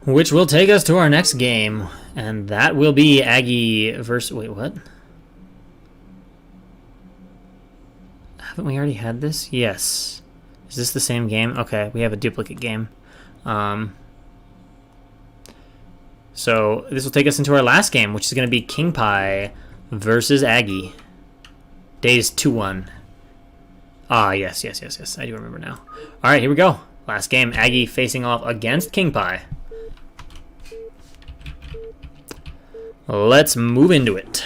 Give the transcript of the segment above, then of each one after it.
Which will take us to our next game, and that will be AgGe versus... Wait, what? Haven't we already had this? Yes. Is this the same game? Okay, we have a duplicate game. So this will take us into our last game, which is going to be KingPi versus AgGe. Days 2-1. Ah, yes. I do remember now. All right, here we go. Last game, AgGe facing off against KingPi. Let's move into it.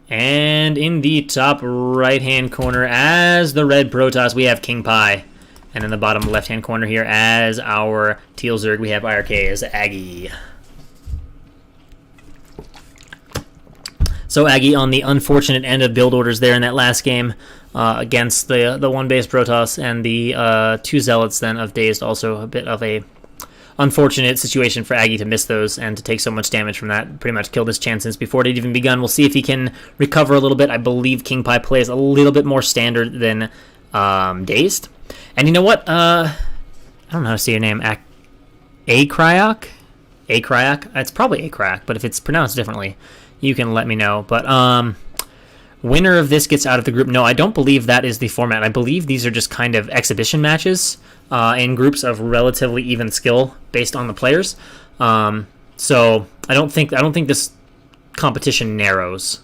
And in the top right-hand corner, as the red Protoss, we have KingPi. And in the bottom left-hand corner here, as our teal Zerg, we have IRK as AgGe. So AgGe on the unfortunate end of build orders there in that last game against the one base Protoss and the two Zealots then of Dazed. Also a bit of a unfortunate situation for AgGe to miss those and to take so much damage from that. Pretty much killed his chances before it had even begun. We'll see if he can recover a little bit. I believe KingPi plays a little bit more standard than Dazed. And you know what? I don't know how to say your name. AgGe? It's probably AgGe, but if it's pronounced differently, you can let me know. But winner of this gets out of the group. No, I don't believe that is the format. I believe these are just kind of exhibition matches in groups of relatively even skill based on the players. So I don't think this competition narrows.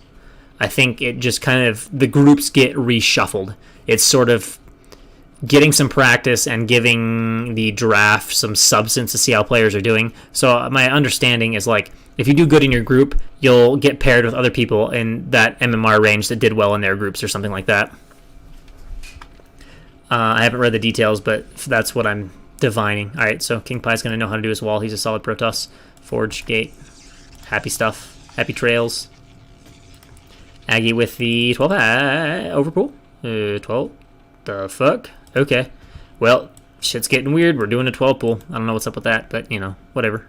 I think it just kind of, the groups get reshuffled. It's sort of getting some practice and giving the draft some substance to see how players are doing. So my understanding is, like, if you do good in your group, you'll get paired with other people in that MMR range that did well in their groups or something like that. I haven't read the details, but that's what I'm divining. All right, so KingPi's going to know how to do his wall. He's a solid Protoss. Forge, gate. Happy stuff. Happy trails. AgGe with the 12 overpool. 12. The fuck? Okay. Well, shit's getting weird. We're doing a 12 pool. I don't know what's up with that, but, you know, whatever.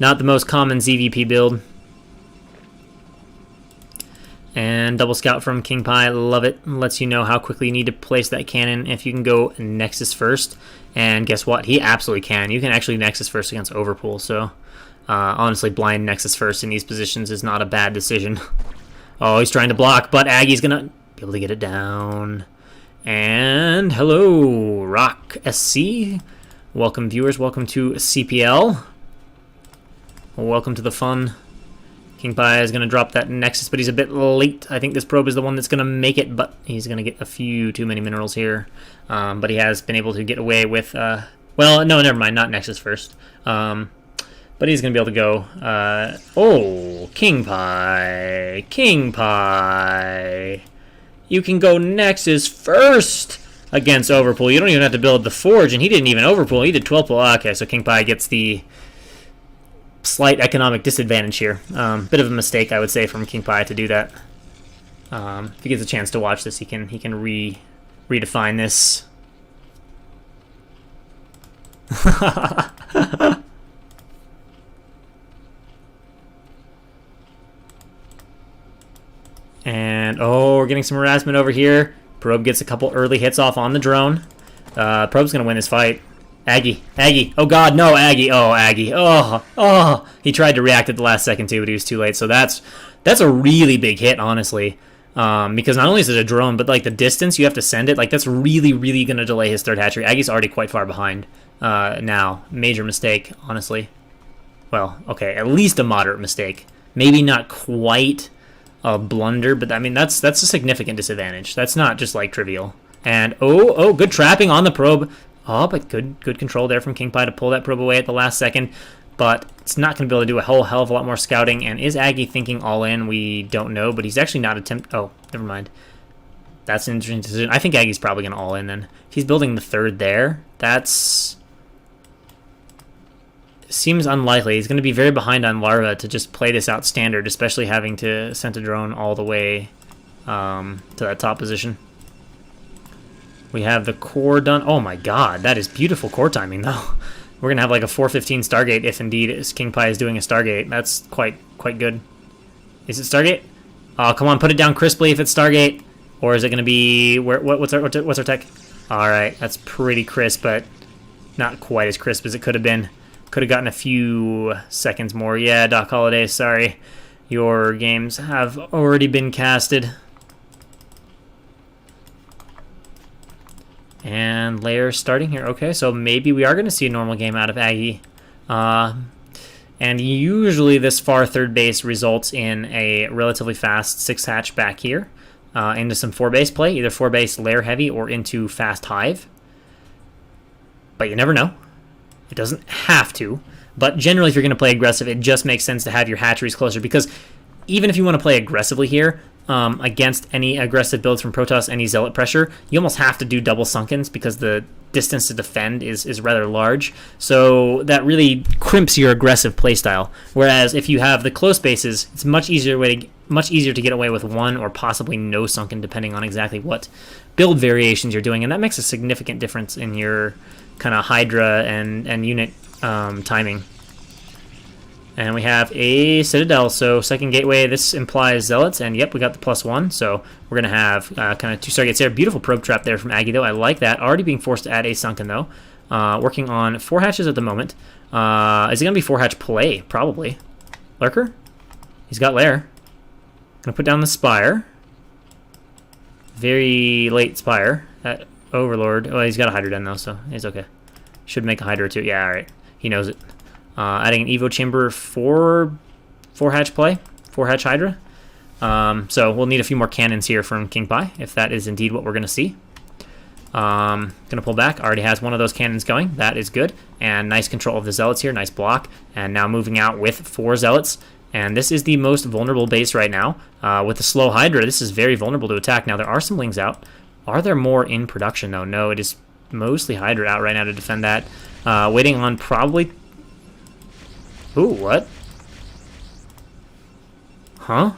Not the most common ZVP build. And double scout from KingPi, love it. Lets you know how quickly you need to place that cannon if you can go Nexus first. And guess what? He absolutely can. You can actually Nexus first against Overpool. So, honestly, blind Nexus first in these positions is not a bad decision. Oh, he's trying to block, but AgGe's going to be able to get it down. And hello, Rock SC. Welcome, viewers. Welcome to CPL. Welcome to the fun. KingPi is going to drop that Nexus, but he's a bit late. I think this probe is the one that's going to make it, but he's going to get a few too many minerals here. But he has been able to get away with... well, no, never mind. Not Nexus first. But he's going to be able to go... oh, KingPi. KingPi. You can go Nexus first against Overpool. You don't even have to build the Forge, and he didn't even Overpool. He did 12 pool. Okay, so KingPi gets the slight economic disadvantage here. Bit of a mistake, I would say, from KingPi to do that. If he gets a chance to watch this, he can redefine this. And, oh, we're getting some harassment over here. Probe gets a couple early hits off on the drone. Probe's going to win this fight. AgGe. Oh, God, no, AgGe. Oh, AgGe. Oh. He tried to react at the last second, too, but he was too late. So that's a really big hit, honestly. Because not only is it a drone, but, like, the distance you have to send it, like, that's really, really going to delay his third hatchery. AgGe's already quite far behind now. Major mistake, honestly. Well, okay, at least a moderate mistake. Maybe not quite a blunder, but I mean that's a significant disadvantage. That's not just like trivial. And oh, good trapping on the probe. Oh, but good control there from KingPi to pull that probe away at the last second. But it's not going to be able to do a whole hell of a lot more scouting. And is AgGe thinking all in? We don't know, but he's actually not attempting. Oh, never mind. That's an interesting decision. I think AgGe's probably going to all in then. If he's building the third there, that's seems unlikely. He's going to be very behind on Larva to just play this out standard, especially having to send a drone all the way to that top position. We have the core done. Oh my god, that is beautiful core timing, though. We're going to have like a 415 Stargate if indeed KingPi is doing a Stargate. That's quite good. Is it Stargate? Oh, come on, put it down crisply if it's Stargate. Or is it going to be... what's our tech? Alright, that's pretty crisp, but not quite as crisp as it could have been. Could have gotten a few seconds more. Yeah, Doc Holiday, sorry. Your games have already been casted. And layer starting here. Okay, so maybe we are going to see a normal game out of AgGe. And usually this far third base results in a relatively fast 6-hatch back here into some 4-base play, either 4-base layer heavy or into fast hive. But you never know. It doesn't have to. But generally, if you're going to play aggressive, it just makes sense to have your hatcheries closer, because even if you want to play aggressively here, against any aggressive builds from Protoss, any Zealot pressure, you almost have to do double sunkens because the distance to defend is rather large. So that really crimps your aggressive playstyle. Whereas if you have the close bases, it's much easier to get away with one or possibly no sunken, depending on exactly what build variations you're doing, and that makes a significant difference in your kind of Hydra and unit timing. And we have a Citadel, so second gateway, this implies Zealots, and yep, we got the +1, so we're going to have kind of 2 Stargates there. Beautiful probe trap there from AgGe, though. I like that. Already being forced to add a Sunken, though. Working on 4 hatches at the moment. Is it going to be 4-hatch play? Probably. Lurker? He's got Lair. Going to put down the Spire. Very late Spire. Overlord. Oh, he's got a Hydra den, though, so he's okay. Should make a Hydra, too. Yeah, alright. He knows it. Adding an Evo Chamber for 4-hatch play, 4-hatch Hydra. So we'll need a few more cannons here from KingPi, if that is indeed what we're going to see. Going to pull back. Already has one of those cannons going. That is good. And nice control of the Zealots here. Nice block. And now moving out with 4 Zealots. And this is the most vulnerable base right now. With the slow Hydra, this is very vulnerable to attack. Now, there are some Lings out. Are there more in production, though? No, it is mostly Hydra out right now to defend that. Waiting on probably... Ooh, what? Huh?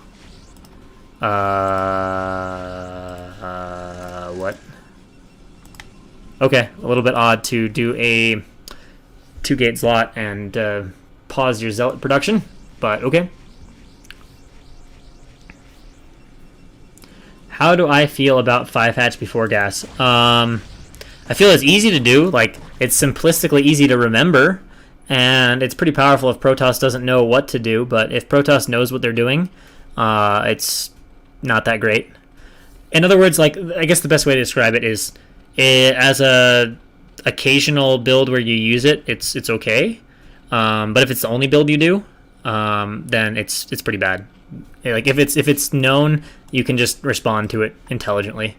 What? Okay, a little bit odd to do a 2-gate slot and pause your Zealot production, but okay. How do I feel about 5-hatch before gas? I feel it's easy to do, like, it's simplistically easy to remember. And it's pretty powerful if Protoss doesn't know what to do, but if Protoss knows what they're doing, it's not that great. In other words, like, I guess the best way to describe it is as a occasional build where you use it, it's okay. But if it's the only build you do, then it's pretty bad. Like if it's known, you can just respond to it intelligently.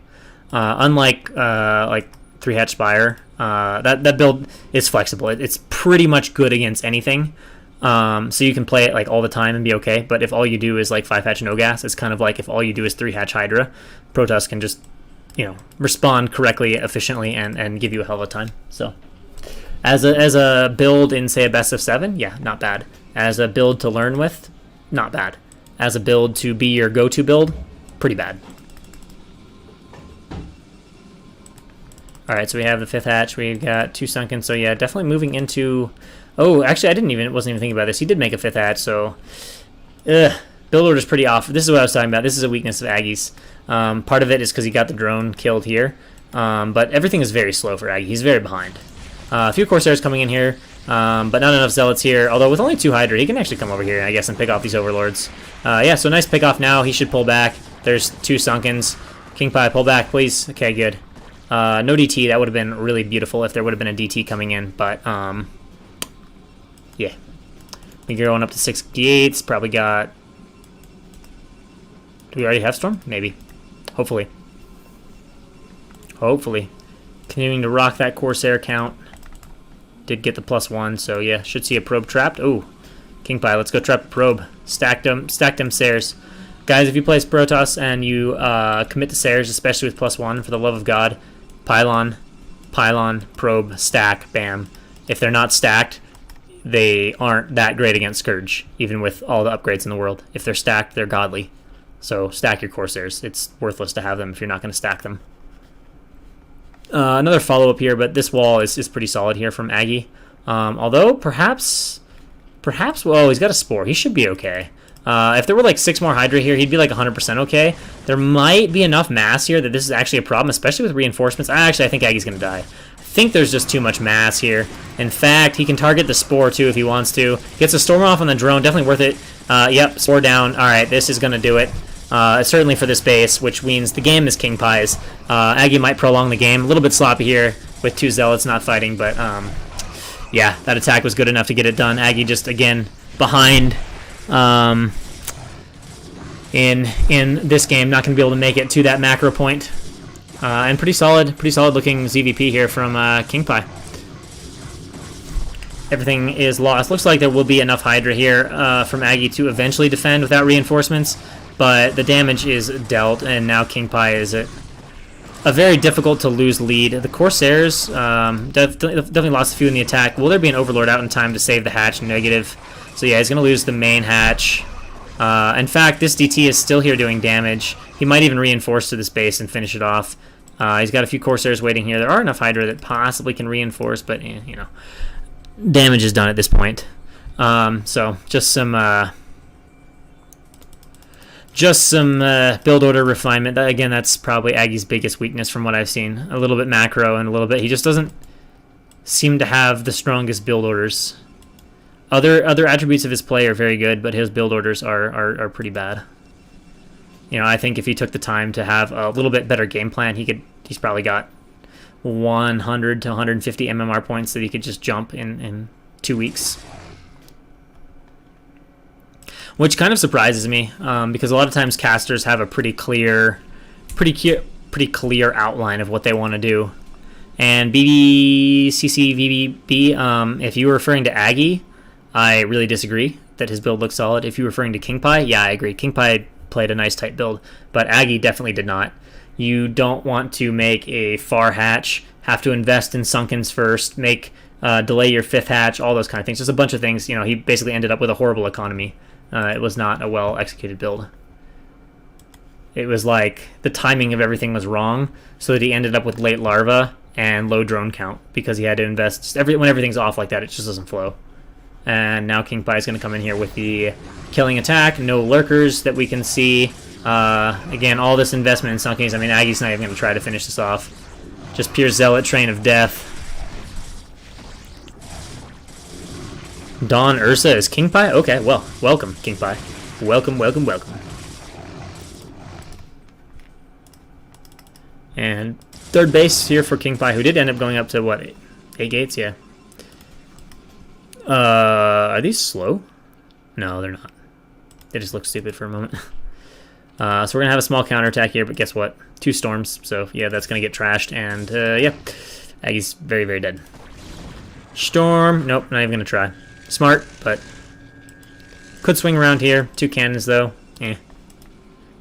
Unlike like 3-hatch Spire. That build is flexible. It's pretty much good against anything. So you can play it like all the time and be okay. But if all you do is like 5-hatch no gas, it's kind of like if all you do is 3-hatch Hydra, Protoss can just, respond correctly, efficiently, and give you a hell of a time. So as a build in, say, a best of 7, yeah, not bad. As a build to learn with, not bad. As a build to be your go-to build, pretty bad. Alright, so we have the 5th hatch, we've got 2 sunken, so yeah, definitely moving into... Oh, actually, wasn't even thinking about this. He did make a 5th hatch, so... build order's pretty off. This is what I was talking about. This is a weakness of AgGe's. Part of it is because he got the drone killed here, but everything is very slow for AgGe. He's very behind. A few Corsairs coming in here, but not enough Zealots here, although with only 2 Hydra, he can actually come over here, I guess, and pick off these Overlords. Yeah, so nice pick off now. He should pull back. There's 2 sunkens. KingPi, pull back, please. Okay, good. No DT, that would have been really beautiful if there would have been a DT coming in, but, yeah. We're going up to 68s, probably got... Do we already have Storm? Maybe. Hopefully. Hopefully. Continuing to rock that Corsair count. Did get the +1, so yeah, should see a probe trapped. Ooh, KingPi, let's go trap a probe. Stack them Sairs. Guys, if you play Protoss and you commit to Sairs, especially with +1, for the love of God, pylon, probe, stack, bam. If they're not stacked, they aren't that great against Scourge, even with all the upgrades in the world. If they're stacked, they're godly. So stack your Corsairs. It's worthless to have them if you're not going to stack them. Another follow-up here, but this wall is pretty solid here from AgGe. Although, perhaps, well, he's got a Spore. He should be okay. If there were like 6 more Hydra here, he'd be like 100% okay. There might be enough mass here that this is actually a problem, especially with reinforcements. Actually, I think AgGe's going to die. I think there's just too much mass here. In fact, he can target the Spore too if he wants to. Gets a Storm off on the drone, definitely worth it. Yep, Spore down. Alright, this is going to do it. Certainly for this base, which means the game is KingPi's. AgGe might prolong the game. A little bit sloppy here with 2 Zealots not fighting, but yeah, that attack was good enough to get it done. AgGe just, again, behind in this game. Not going to be able to make it to that macro point. And pretty solid looking ZVP here from KingPi. Everything is lost. Looks like there will be enough Hydra here from AgGe to eventually defend without reinforcements, but the damage is dealt, and now KingPi is at a very difficult to lose lead. The Corsairs definitely lost a few in the attack. Will there be an Overlord out in time to save the hatch? Negative. So yeah, he's going to lose the main hatch. In fact, this DT is still here doing damage. He might even reinforce to this base and finish it off. He's got a few Corsairs waiting here. There are enough Hydra that possibly can reinforce, but you know, damage is done at this point. So just some build order refinement. Again, that's probably AgGe's biggest weakness from what I've seen. A little bit macro and a little bit. He just doesn't seem to have the strongest build orders. Other attributes of his play are very good, but his build orders are pretty bad. You know, I think if he took the time to have a little bit better game plan, he's probably got 100 to 150 MMR points that he could just jump in 2 weeks. Which kind of surprises me, because a lot of times casters have a pretty clear outline of what they want to do. And BBCCVBB, if you were referring to AgGe, I really disagree that his build looks solid. If you're referring to KingPi, yeah, I agree. KingPi played a nice tight build, but AgGe definitely did not. You don't want to make a far hatch, have to invest in Sunkens first, delay your 5th hatch, all those kind of things. Just a bunch of things. You know, he basically ended up with a horrible economy. It was not a well-executed build. It was like the timing of everything was wrong, so that he ended up with late larva and low drone count because he had to invest. When everything's off like that, it just doesn't flow. And now KingPi is going to come in here with the killing attack. No lurkers that we can see. Again, all this investment in Sunkens. I mean, AgGe's not even going to try to finish this off. Just pure Zealot train of death. Dawn Ursa is KingPi? Okay, well, welcome, KingPi. Welcome, welcome, welcome. And third base here for KingPi, who did end up going up to, what, 8 gates? Yeah. Are these slow? No, they're not. They just look stupid for a moment. So we're going to have a small counterattack here, but guess what? 2 storms, so yeah, that's going to get trashed, and yeah, AgGe's very, very dead. Storm, nope, not even going to try. Smart, but could swing around here. 2 cannons, though.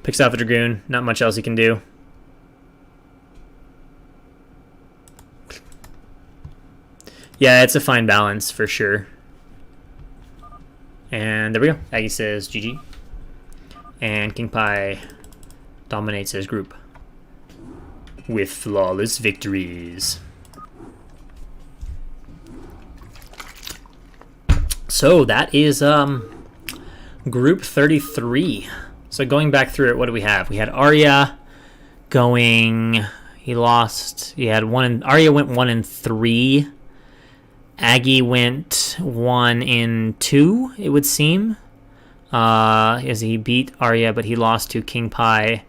Picks off a Dragoon, not much else he can do. Yeah, it's a fine balance, for sure. And there we go. AgGe says GG. And KingPi dominates his group with flawless victories. So that is group 33. So going back through it, what do we have? We had Arya going. He lost. He had Arya went 1-3. AgGe went 1-2, it would seem. As he beat Arya, but he lost to KingPi,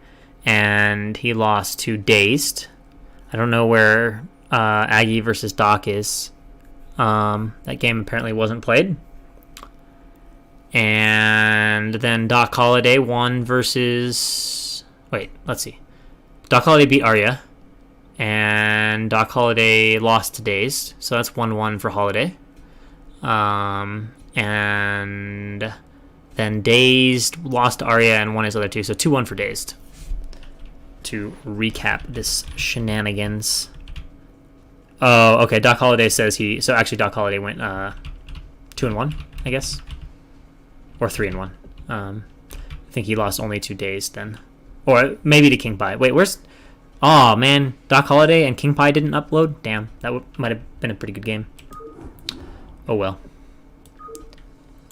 and he lost to Dazed. I don't know where AgGe versus Doc is. That game apparently wasn't played. And then Doc Holiday won versus... Wait, let's see. Doc Holiday beat Arya. And Doc Holiday lost to Dazed, so that's 1-1 for Holiday. And then Dazed lost to Arya and won his other 2, so 2-1 for Dazed. To recap this shenanigans. Oh, okay, Doc Holiday says he... So actually Doc Holiday went 2-1, I guess. Or 3-1. I think he lost only 2 Dazed then. Or maybe to KingPi. Wait, where's... Oh man, Doc Holiday and KingPi didn't upload? Damn, that might have been a pretty good game. Oh well.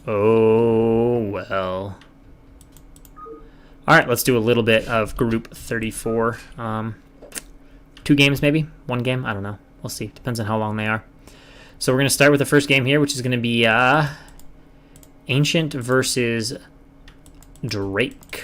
Oh well. Alright, let's do a little bit of Group 34. 2 games maybe? 1 game? I don't know. we'll see. Depends on how long they are. So we're going to start with the first game here, which is going to be Ancient versus Drake.